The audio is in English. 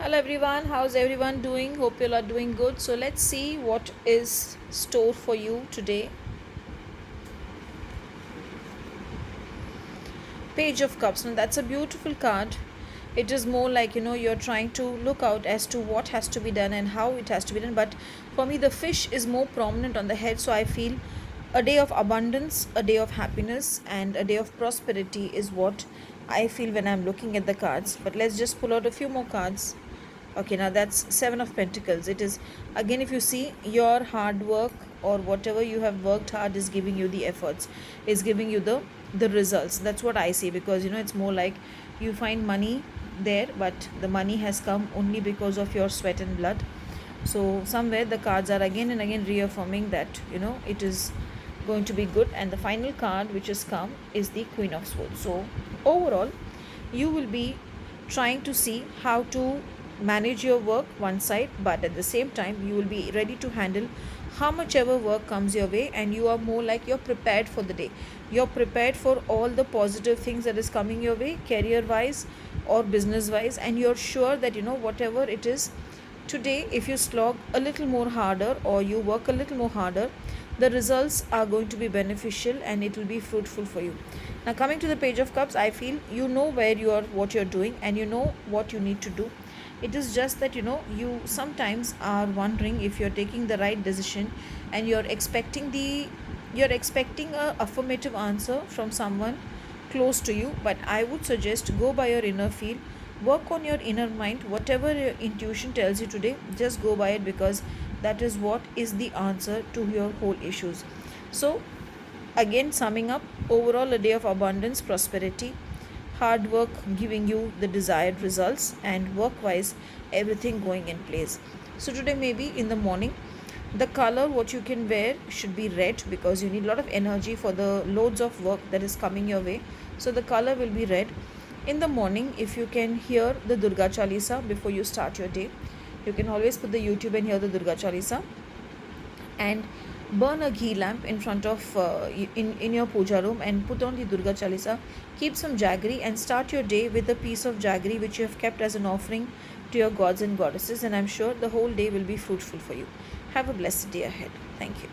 Hello everyone, how's everyone doing? Hope you all are doing good. So let's see what is stored for you today. Page of Cups. Now that's a beautiful card. It is more like you're trying to look out as to what has to be done and how it has to be done. But for me, the fish is more prominent on the head, so I feel a day of abundance, a day of happiness, and a day of prosperity is what I feel when I'm looking at the cards. But let's just pull out a few more cards. Okay, now that's Seven of Pentacles. It is again, if you see, your hard work or whatever you have worked hard is giving you the efforts, is giving you the results. That's what I see, because it's more like you find money there, but the money has come only because of your sweat and blood. So somewhere the cards are again and again reaffirming that it is going to be good. And the final card which has come is the Queen of Swords. So overall, you will be trying to see how to manage your work one side, but at the same time you will be ready to handle how much ever work comes your way, and you are more like you're prepared for the day. You're prepared for all the positive things that is coming your way, career wise or business wise, and you're sure that whatever it is today, if you slog a little more harder or you work a little more harder, the results are going to be beneficial and it will be fruitful for you. Now coming to the Page of Cups, I feel you know where you are, what you're doing, and you know what you need to do. It is just that you sometimes are wondering if you're taking the right decision, and you're expecting a affirmative answer from someone close to you. But I would suggest go by your inner feel, work on your inner mind. Whatever your intuition tells you today, just go by it, because that is what is the answer to your whole issues. So again, summing up, overall a day of abundance, prosperity, hard work giving you the desired results, and work wise everything going in place. So today, maybe in the morning, the color what you can wear should be red, because you need a lot of energy for the loads of work that is coming your way. So the color will be red. In the morning, if you can hear the Durga Chalisa before you start your day, you can always put the YouTube and hear the Durga Chalisa, and burn a ghee lamp in front of in your puja room, and put on the Durga Chalisa. Keep some jaggery and start your day with a piece of jaggery which you have kept as an offering to your gods and goddesses, and I'm sure the whole day will be fruitful for you. Have a blessed day ahead. Thank you.